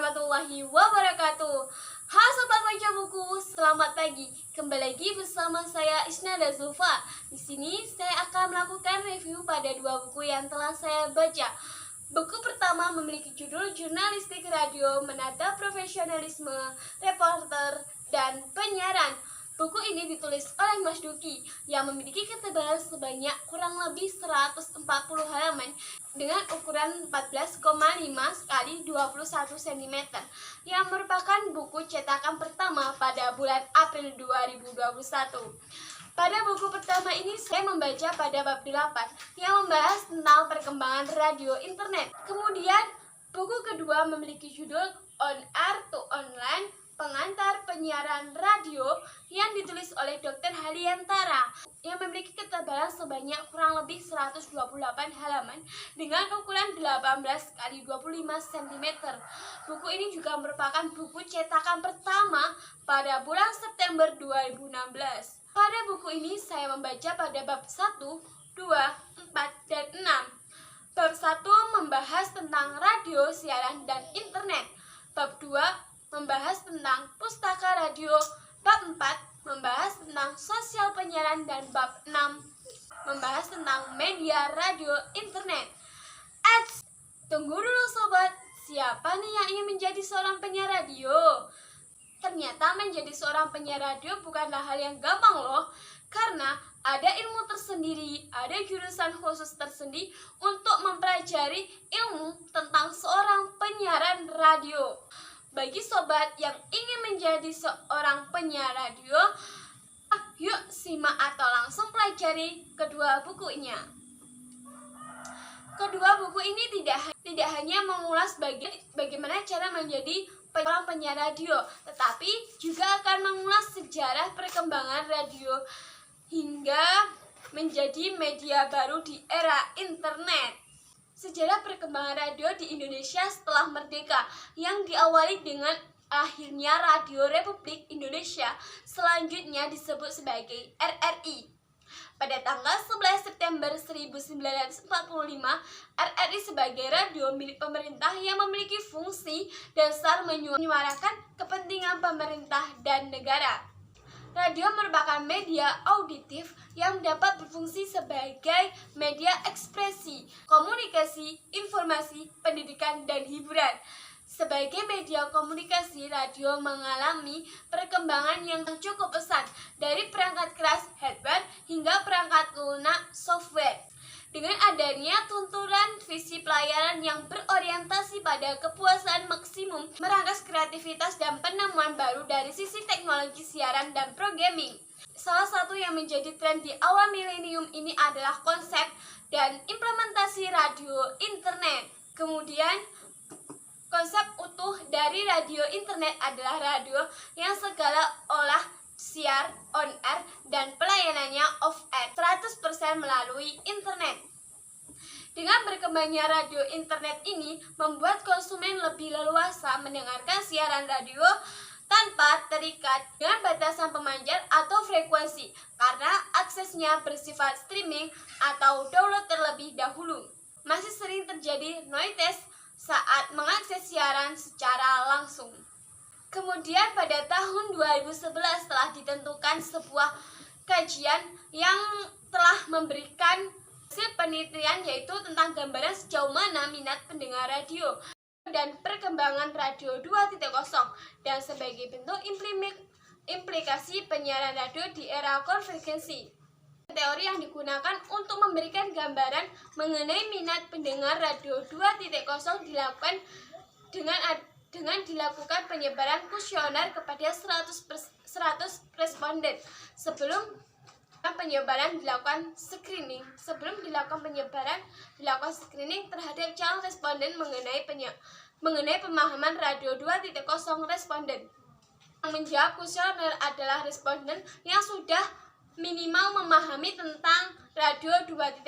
warahmatullahi wabarakatuh. Halo Sobat Baca Buku, selamat pagi. Kembali lagi bersama saya Isnada Zulfa. Di sini saya akan melakukan review pada dua buku yang telah saya baca. Buku pertama memiliki judul Jurnalistik Radio, Menata Profesionalisme, Reporter, dan Penyiaran. Buku ini ditulis oleh Mas Duki yang memiliki ketebalan sebanyak kurang lebih 140 halaman dengan ukuran 14,5 x 21 cm yang merupakan buku cetakan pertama pada bulan April 2021. Pada buku pertama ini saya membaca pada bab 8 yang membahas tentang perkembangan radio internet. Kemudian buku kedua memiliki judul On Air to Online, Pengantar Penyiaran Radio yang ditulis oleh Dr. Haliantara yang memiliki ketebalan sebanyak kurang lebih 128 halaman dengan ukuran 18 x 25 cm. Buku ini juga merupakan buku cetakan pertama pada bulan September 2016. Pada buku ini saya membaca pada bab 1, 2, 4, dan 6. Bab 1 membahas tentang radio, siaran, dan internet. Bab 2 membahas tentang pustaka radio, bab 4 membahas tentang sosial penyiaran, dan bab 6 membahas tentang media radio internet. Tunggu dulu sobat, siapa nih yang ingin menjadi seorang penyiar radio? Ternyata menjadi seorang penyiar radio bukanlah hal yang gampang loh, karena ada ilmu tersendiri, ada jurusan khusus tersendiri untuk mempelajari ilmu tentang seorang penyiaran radio. Bagi sobat yang ingin menjadi seorang penyiar radio, yuk simak atau langsung pelajari kedua bukunya. Kedua buku ini tidak hanya mengulas bagaimana cara menjadi seorang penyiar radio, tetapi juga akan mengulas sejarah perkembangan radio hingga menjadi media baru di era internet. Sejarah perkembangan radio di Indonesia setelah merdeka yang diawali dengan akhirnya Radio Republik Indonesia, selanjutnya disebut sebagai RRI. Pada tanggal 11 September 1945, RRI sebagai radio milik pemerintah yang memiliki fungsi dasar menyuarakan kepentingan pemerintah dan negara. Radio merupakan media auditif yang dapat berfungsi sebagai media ekspresi, komunikasi, informasi, pendidikan, dan hiburan. Sebagai media komunikasi, radio mengalami perkembangan yang cukup pesat dari perangkat keras hardware hingga perangkat lunak software. Dengan adanya tuntunan visi pelayanan yang berorientasi pada kepuasan maksimum, merangkas kreativitas dan penemuan baru dari sisi teknologi siaran dan programming. Salah satu yang menjadi tren di awal milenium ini adalah konsep dan implementasi radio internet. Kemudian, konsep utuh dari radio internet adalah radio yang segala olah siar, on air, dan pelayanannya off air 100% melalui internet. Dengan berkembangnya radio internet ini membuat konsumen lebih leluasa mendengarkan siaran radio tanpa terikat dengan batasan pemanjat atau frekuensi karena aksesnya bersifat streaming atau download terlebih dahulu. Masih sering terjadi noise saat mengakses siaran secara langsung. Kemudian pada tahun 2011 telah ditentukan sebuah kajian yang telah memberikan hasil penelitian yaitu tentang gambaran sejauh mana minat pendengar radio dan perkembangan radio 2.0 dan sebagai bentuk implikasi penyiaran radio di era konvergensi. Teori yang digunakan untuk memberikan gambaran mengenai minat pendengar radio 2.0 dilakukan dengan dilakukan penyebaran kuesioner kepada 100 responden. Sebelum dilakukan screening terhadap calon responden mengenai pemahaman radio 2.0 responden. Yang menjawab kuesioner adalah responden yang sudah minimal memahami tentang radio 2.0.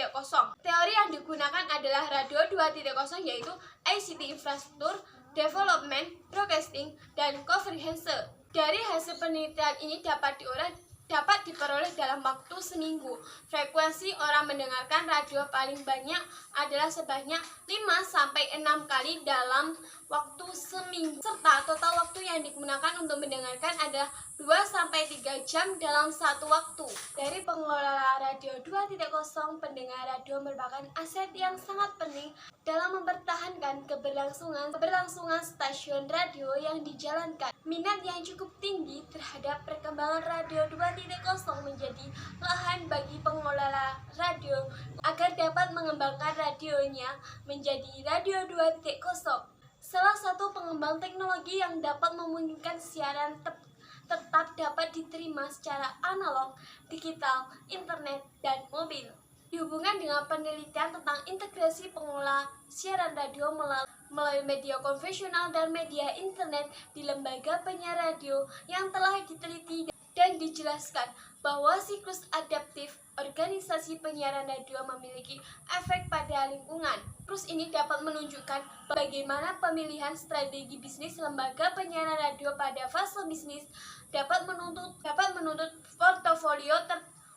Teori yang digunakan adalah radio 2.0 yaitu ICT infrastruktur, development, broadcasting, dan comprehensive. Dari hasil penelitian ini dapat diurai dapat diperoleh dalam waktu seminggu. Frekuensi orang mendengarkan radio paling banyak adalah sebanyak 5-6 kali dalam waktu seminggu. Serta total waktu yang digunakan untuk mendengarkan adalah 2-3 jam dalam satu waktu. Dari pengelola Radio 2.0, pendengar radio merupakan aset yang sangat penting dalam mempertahankan keberlangsungan stasiun radio yang dijalankan. Minat yang cukup tinggi terhadap perkembangan Radio 2.0 menjadi lahan bagi pengelola radio agar dapat mengembangkan radionya menjadi Radio 2.0. Salah satu pengembang teknologi yang dapat memungkinkan siaran tetap dapat diterima secara analog, digital, internet, dan mobil. Dihubungkan dengan penelitian tentang integrasi pengelola siaran radio melalui media konvensional dan media internet di lembaga penyiar radio yang telah diteliti dan dijelaskan bahwa siklus adaptif organisasi penyiaran radio memiliki efek pada lingkungan. Terus ini dapat menunjukkan bagaimana pemilihan strategi bisnis lembaga penyiaran radio pada fase bisnis dapat menuntut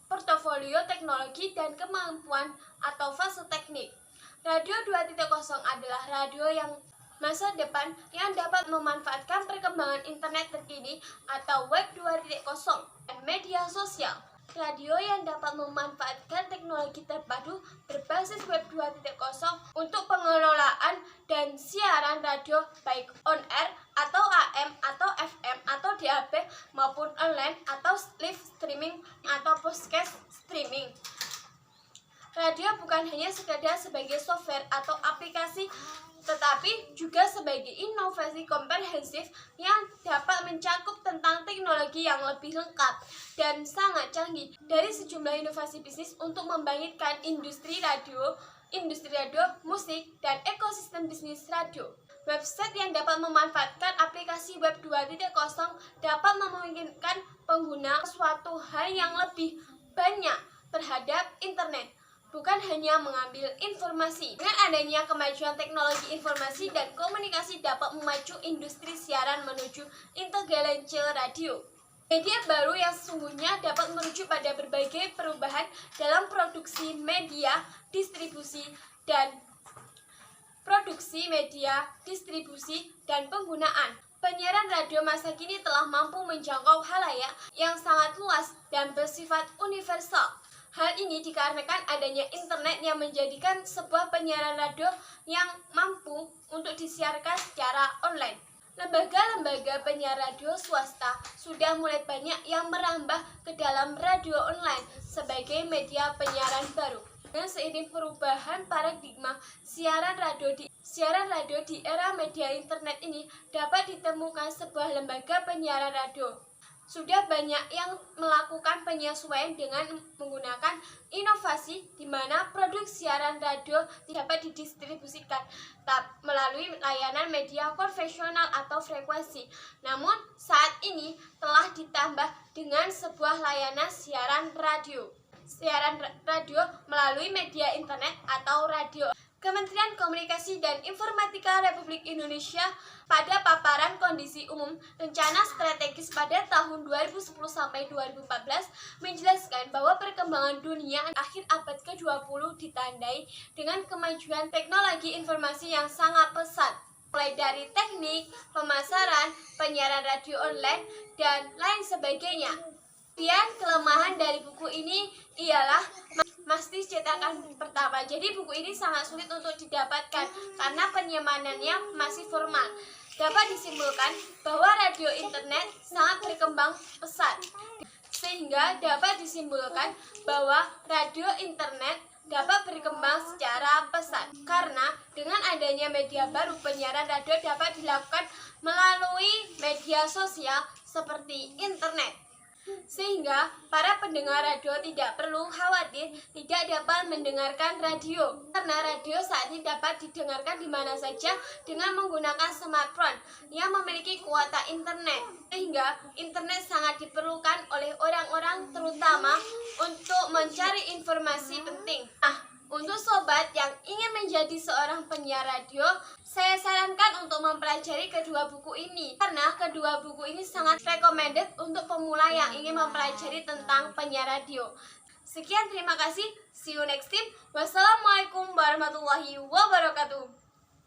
portofolio teknologi dan kemampuan atau fase teknik. Radio 2.0 adalah radio yang masa depan yang dapat memanfaatkan perkembangan internet terkini atau web 2.0 dan media sosial. Radio yang dapat memanfaatkan teknologi terpadu berbasis web 2.0 untuk pengelolaan dan siaran radio baik on air atau AM atau FM atau DAB maupun online atau live streaming atau podcast streaming. Radio bukan hanya sekedar sebagai software atau aplikasi, tetapi juga sebagai inovasi komprehensif yang dapat mencakup tentang teknologi yang lebih lengkap dan sangat canggih dari sejumlah inovasi bisnis untuk membangkitkan industri radio, musik, dan ekosistem bisnis radio. Website yang dapat memanfaatkan aplikasi web 2.0 dapat memungkinkan pengguna suatu hal yang lebih banyak terhadap internet, bukan hanya mengambil informasi. Dengan adanya kemajuan teknologi informasi dan komunikasi dapat memacu industri siaran menuju intelligence radio. Media baru yang sesungguhnya dapat merujuk pada berbagai perubahan dalam produksi media, distribusi, dan penggunaan. Penyiaran radio masa kini telah mampu menjangkau khalayak yang sangat luas dan bersifat universal. Hal ini dikarenakan adanya internet yang menjadikan sebuah penyiaran radio yang mampu untuk disiarkan secara online. Lembaga-lembaga penyiar radio swasta sudah mulai banyak yang merambah ke dalam radio online sebagai media penyiaran baru. Dan seiring perubahan paradigma siaran radio di era media internet ini dapat ditemukan sebuah lembaga penyiaran radio. Sudah banyak yang melakukan penyesuaian dengan menggunakan inovasi di mana produk siaran radio dapat didistribusikan melalui layanan media konvensional atau frekuensi. Namun saat ini telah ditambah dengan sebuah layanan siaran radio melalui media internet atau radio. Kementerian Komunikasi dan Informatika Republik Indonesia pada paparan kondisi umum rencana strategis pada tahun 2010 sampai 2014 menjelaskan bahwa perkembangan dunia akhir abad ke-20 ditandai dengan kemajuan teknologi informasi yang sangat pesat, mulai dari teknik, pemasaran, penyiaran radio online, dan lain sebagainya. Kemudian kelemahan dari buku ini ialah masih cetakan pertama. Jadi buku ini sangat sulit untuk didapatkan karena penyimpanan masih formal. Dapat disimpulkan bahwa radio internet sangat berkembang pesat. Sehingga dapat disimpulkan bahwa radio internet dapat berkembang secara pesat. Karena dengan adanya media baru, penyiaran radio dapat dilakukan melalui media sosial seperti internet. Sehingga para pendengar radio tidak perlu khawatir tidak dapat mendengarkan radio, karena radio saat ini dapat didengarkan di mana saja dengan menggunakan smartphone yang memiliki kuota internet. Sehingga internet sangat diperlukan oleh orang-orang terutama untuk mencari informasi penting. Untuk sobat yang ingin menjadi seorang penyiar radio, saya sarankan untuk mempelajari kedua buku ini karena kedua buku ini sangat recommended untuk pemula yang ingin mempelajari tentang penyiar radio. Sekian, terima kasih. See you next time. Wassalamualaikum warahmatullahi wabarakatuh.